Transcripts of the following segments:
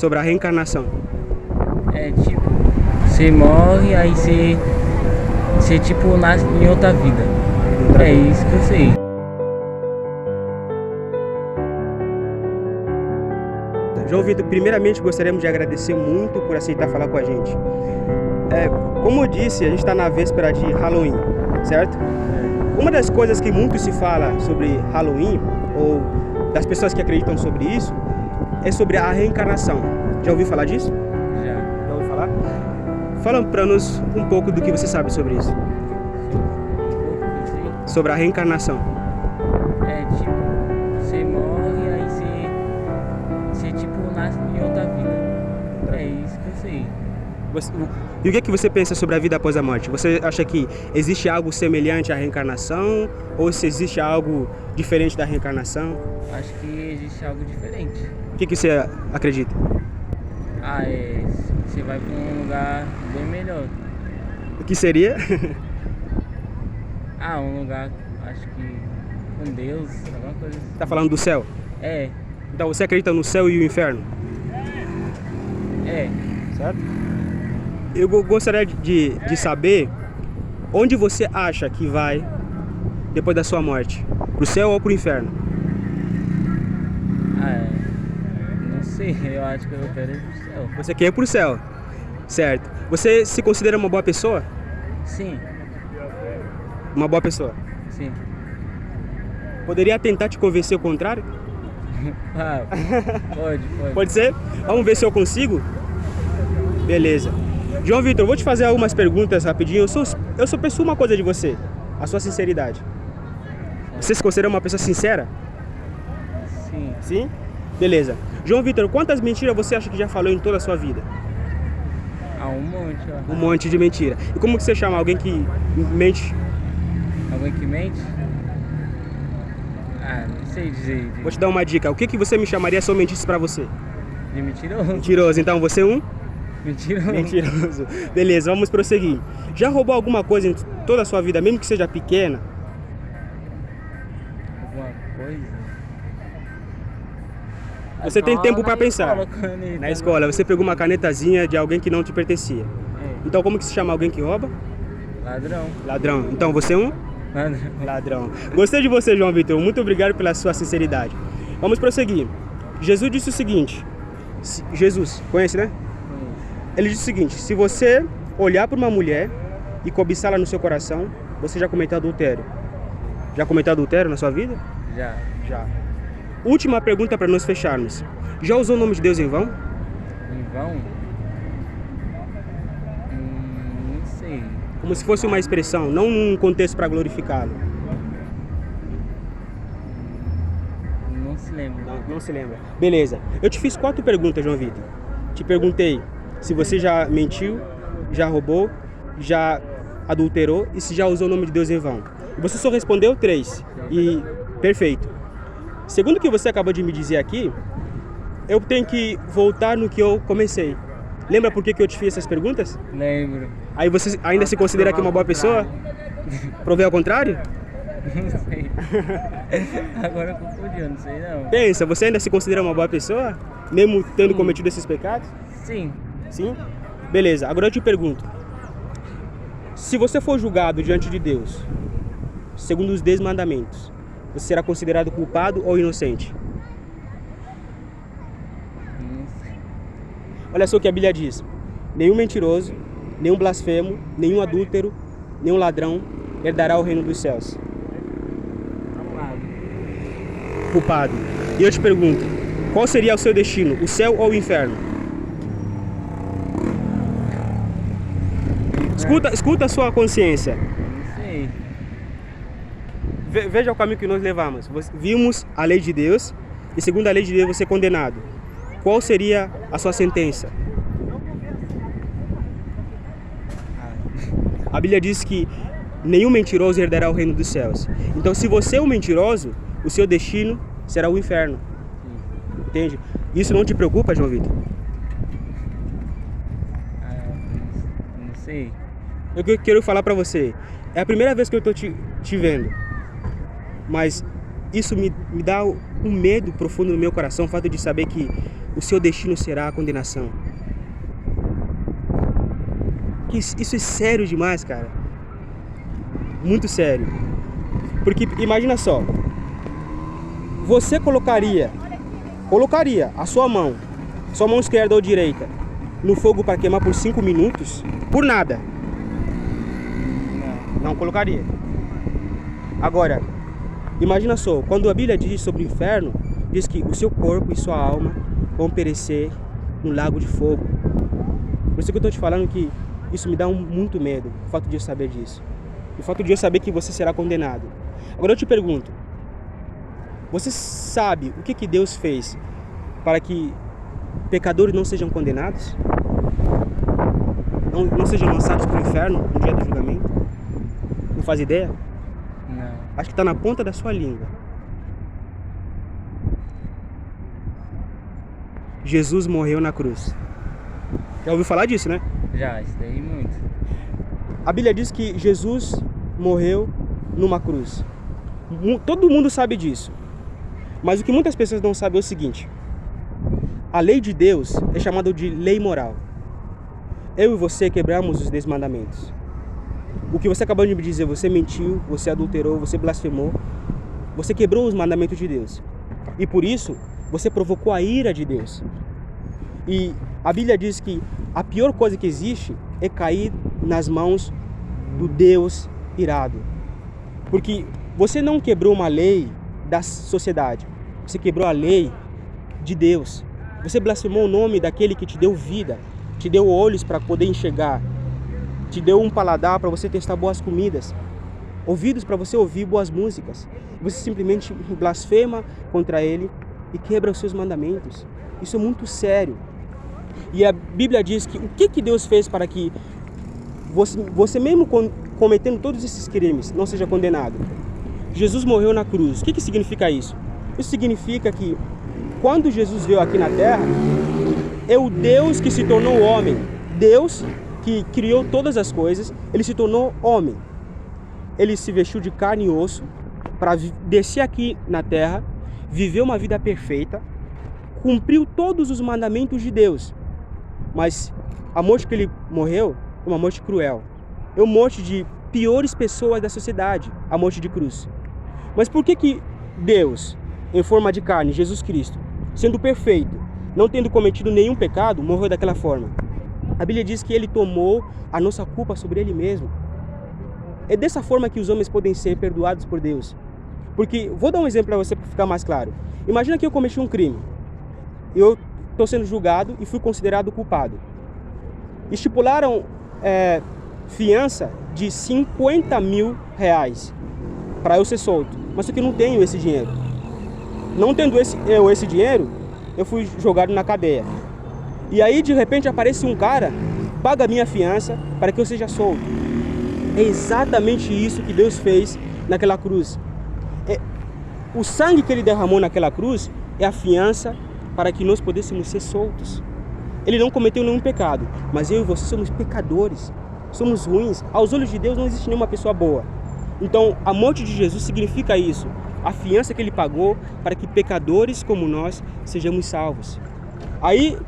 sobre a reencarnação. É tipo, você morre, aí você tipo nasce em outra vida. É isso que eu sei. João Vitor, primeiramente gostaríamos de agradecer muito por aceitar falar com a gente. Como eu disse, a gente está na véspera de Halloween, certo? Uma das coisas que muito se fala sobre Halloween, ou das pessoas que acreditam sobre isso, é sobre a reencarnação. Já ouviu falar disso? Já ouviu falar? Fala para nós um pouco do que você sabe sobre isso. Sobre a reencarnação. É tipo, você morre, aí você tipo nasce em outra vida. É isso que eu sei. E o que é que você pensa sobre a vida após a morte? Você acha que existe algo semelhante à reencarnação? Ou se existe algo diferente da reencarnação? Acho que existe algo diferente. O que você acredita? Você vai para um lugar bem melhor. O que seria? Um lugar, acho que com Deus, alguma coisa assim. Tá falando do céu? É. Então você acredita no céu e o inferno? É. Certo? Eu gostaria de saber onde você acha que vai depois da sua morte. Pro céu ou pro inferno? Não sei, eu acho que eu quero ir pro céu. Você quer ir pro céu? Certo. Você se considera uma boa pessoa? Sim. Uma boa pessoa? Sim. Poderia tentar te convencer o contrário? Pode. Pode ser? Vamos ver se eu consigo? Beleza. João Vitor, eu vou te fazer algumas perguntas rapidinho. Eu só peço uma coisa de você, a sua sinceridade. Você se considera uma pessoa sincera? Sim. Sim? Beleza. João Vitor, quantas mentiras você acha que já falou em toda a sua vida? Um monte. Um monte de mentira. E como que você chama alguém que mente? Alguém que mente? Não sei dizer. Vou te dar uma dica. O que você me chamaria se eu mentisse pra você? De mentiroso. Mentiroso. Então você é um? Mentiroso. Mentiroso. Beleza, vamos prosseguir. Já roubou alguma coisa em toda a sua vida, mesmo que seja pequena? Alguma coisa? Você tem tempo para pensar. Na escola, você pegou uma canetazinha de alguém que não te pertencia. Então como que se chama alguém que rouba? Ladrão. Ladrão. Então você é um? Ladrão. Gostei de você, João Vitor. Muito obrigado pela sua sinceridade. Vamos prosseguir. Jesus disse o seguinte. Jesus, conhece, né? Ele disse o seguinte: se você olhar para uma mulher e cobiçá-la no seu coração, você já cometeu adultério. Já cometeu adultério na sua vida? Já. Última pergunta para nós fecharmos. Já usou o nome de Deus em vão? Em vão? Não sei. Como se fosse uma expressão, não um contexto para glorificá-lo. Não se lembra. Não se lembra. Beleza. Eu te fiz 4 perguntas, João Vitor. Te perguntei se você já mentiu, já roubou, já adulterou e se já usou o nome de Deus em vão. E você só respondeu 3. E perfeito. Segundo o que você acabou de me dizer aqui, eu tenho que voltar no que eu comecei. Lembra por que eu te fiz essas perguntas? Lembro. Aí você ainda se considera que uma boa pessoa? Provei ao contrário? Não sei. Agora eu confundi, eu não sei não. Pensa, você ainda se considera uma boa pessoa? Mesmo tendo cometido esses pecados? Sim. Sim? Beleza, agora eu te pergunto. Se você for julgado diante de Deus, segundo os 10 mandamentos, você será considerado culpado ou inocente? Não sei. Olha só o que a Bíblia diz. Nenhum mentiroso, nenhum blasfemo, nenhum adúltero, nenhum ladrão herdará o reino dos céus. Culpado. E eu te pergunto, qual seria o seu destino, o céu ou o inferno? Escuta a sua consciência. Não sei. Veja o caminho que nós levamos. Vimos a lei de Deus e segundo a lei de Deus você é condenado. Qual seria a sua sentença? A Bíblia diz que nenhum mentiroso herdará o reino dos céus. Então se você é um mentiroso, o seu destino será o inferno. Entende? Isso não te preocupa, João Vitor? Não sei. Eu quero falar pra você. É a primeira vez que eu tô te vendo. Mas isso me dá um medo profundo no meu coração, o fato de saber que o seu destino será a condenação. Isso é sério demais, cara. Muito sério. Porque imagina só, você colocaria a sua mão esquerda ou direita, no fogo para queimar por 5 minutos, por nada? Não colocaria. Agora, imagina só, quando a Bíblia diz sobre o inferno, diz que o seu corpo e sua alma vão perecer no lago de fogo. Por isso que eu estou te falando que isso me dá muito medo, o fato de eu saber disso. O fato de eu saber que você será condenado. Agora eu te pergunto, você sabe o que Deus fez para que pecadores não sejam condenados? Não sejam lançados para o inferno no dia do julgamento? Não faz ideia? Não. Acho que está na ponta da sua língua. Jesus morreu na cruz. Já ouviu falar disso, né? Já, isso daí muito. A Bíblia diz que Jesus morreu numa cruz. Todo mundo sabe disso. Mas o que muitas pessoas não sabem é o seguinte: a lei de Deus é chamada de lei moral. Eu e você quebramos os 10 mandamentos. O que você acabou de me dizer, você mentiu, você adulterou, você blasfemou, você quebrou os mandamentos de Deus. E por isso, você provocou a ira de Deus. E a Bíblia diz que a pior coisa que existe é cair nas mãos do Deus irado. Porque você não quebrou uma lei da sociedade, você quebrou a lei de Deus. Você blasfemou o nome daquele que te deu vida, te deu olhos para poder enxergar, te deu um paladar para você testar boas comidas, ouvidos para você ouvir boas músicas. Você simplesmente blasfema contra ele e quebra os seus mandamentos. Isso é muito sério. E a Bíblia diz que o que Deus fez para que você mesmo cometendo todos esses crimes não seja condenado? Jesus morreu na cruz. O que significa isso? Isso significa que quando Jesus veio aqui na terra, é o Deus que se tornou homem. Deus que criou todas as coisas, ele se tornou homem. Ele se vestiu de carne e osso para descer aqui na terra, viver uma vida perfeita, cumpriu todos os mandamentos de Deus. Mas a morte que ele morreu é uma morte cruel. É uma morte de piores pessoas da sociedade, a morte de cruz. Mas por que Deus, em forma de carne, Jesus Cristo, sendo perfeito, não tendo cometido nenhum pecado, morreu daquela forma? A Bíblia diz que ele tomou a nossa culpa sobre ele mesmo. É dessa forma que os homens podem ser perdoados por Deus. Porque, vou dar um exemplo para você para ficar mais claro. Imagina que eu cometi um crime. Eu estou sendo julgado e fui considerado culpado. Estipularam fiança de 50 mil reais para eu ser solto. Mas só que eu não tenho esse dinheiro. Não tendo esse dinheiro, eu fui jogado na cadeia. E aí, de repente, aparece um cara, paga a minha fiança para que eu seja solto. É exatamente isso que Deus fez naquela cruz. O sangue que ele derramou naquela cruz é a fiança para que nós pudéssemos ser soltos. Ele não cometeu nenhum pecado, mas eu e você somos pecadores, somos ruins. Aos olhos de Deus não existe nenhuma pessoa boa. Então, a morte de Jesus significa isso, a fiança que ele pagou para que pecadores como nós sejamos salvos. Aí,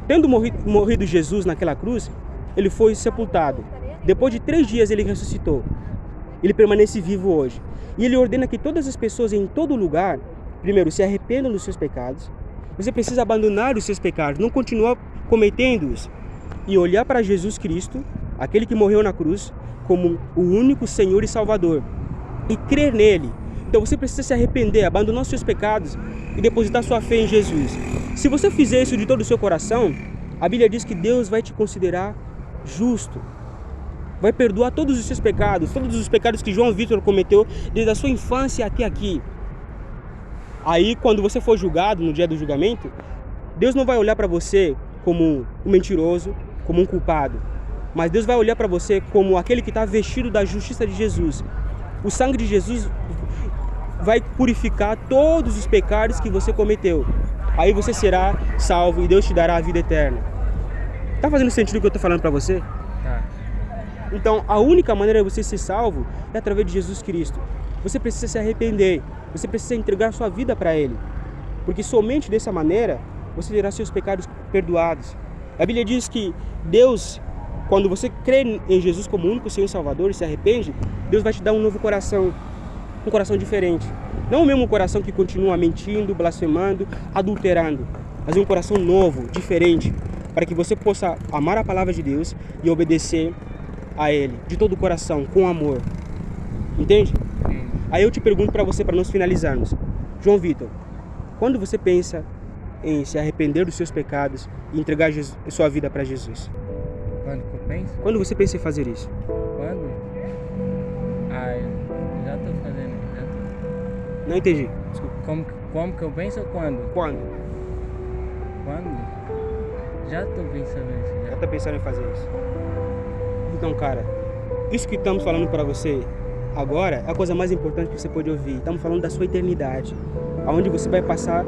tendo morrido Jesus naquela cruz, ele foi sepultado. Depois de 3 dias ele ressuscitou. Ele permanece vivo hoje. E ele ordena que todas as pessoas em todo lugar, primeiro, se arrependam dos seus pecados. Você precisa abandonar os seus pecados, não continuar cometendo-os. E olhar para Jesus Cristo, aquele que morreu na cruz, como o único Senhor e Salvador. E crer nele. Então você precisa se arrepender, abandonar os seus pecados e depositar sua fé em Jesus. Se você fizer isso de todo o seu coração, a Bíblia diz que Deus vai te considerar justo. Vai perdoar todos os seus pecados, todos os pecados que João Vitor cometeu desde a sua infância até aqui. Aí, quando você for julgado no dia do julgamento, Deus não vai olhar para você como um mentiroso, como um culpado. Mas Deus vai olhar para você como aquele que está vestido da justiça de Jesus. O sangue de Jesus vai purificar todos os pecados que você cometeu. Aí você será salvo e Deus te dará a vida eterna. Tá fazendo sentido o que eu estou falando para você? Tá. Então, a única maneira de você ser salvo é através de Jesus Cristo. Você precisa se arrepender. Você precisa entregar sua vida para Ele. Porque somente dessa maneira você terá seus pecados perdoados. A Bíblia diz que Deus, quando você crê em Jesus como único Senhor e Salvador e se arrepende, Deus vai te dar um novo coração, um coração diferente. Não o mesmo coração que continua mentindo, blasfemando, adulterando, mas um coração novo, diferente, para que você possa amar a palavra de Deus e obedecer a Ele, de todo o coração, com amor. Entende? Aí eu te pergunto para você, para nós finalizarmos. João Vitor, quando você pensa em se arrepender dos seus pecados e entregar sua vida para Jesus? Quando que eu penso? Quando você pensa em fazer isso? Quando? Eu já tô fazendo. Não entendi. Desculpa. Como que eu penso ou quando? Quando? Quando? Já tô pensando nisso. Já tá pensando em fazer isso? Então, cara, isso que estamos falando para você agora é a coisa mais importante que você pode ouvir. Estamos falando da sua eternidade, aonde você vai passar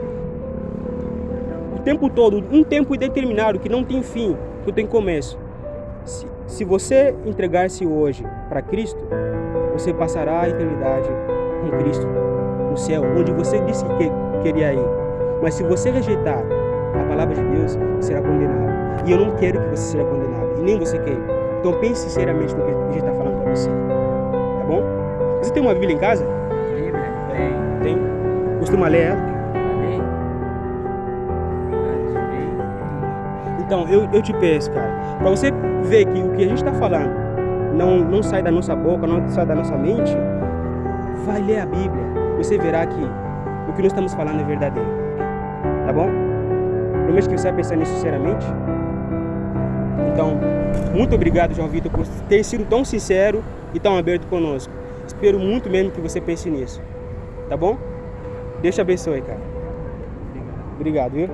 o tempo todo, um tempo indeterminado que não tem fim, que não tem começo. Se você entregar-se hoje para Cristo, você passará a eternidade com Cristo no céu, onde você disse que queria ir. Mas se você rejeitar a palavra de Deus, será condenado. E eu não quero que você seja condenado, e nem você quer. Então pense sinceramente no que a gente está falando para você. Tá bom? Você tem uma Bíblia em casa? Bíblia? Tem. Costuma ler ela? Amém? Então, eu te peço, cara, para você ver que o que a gente está falando não sai da nossa boca, não sai da nossa mente, vai ler a Bíblia. Você verá que o que nós estamos falando é verdadeiro. Tá bom? Promete que você vai pensar nisso sinceramente? Então, muito obrigado, João Vitor, por ter sido tão sincero e tão aberto conosco. Espero muito mesmo que você pense nisso. Tá bom? Deus te abençoe, cara. Obrigado, viu?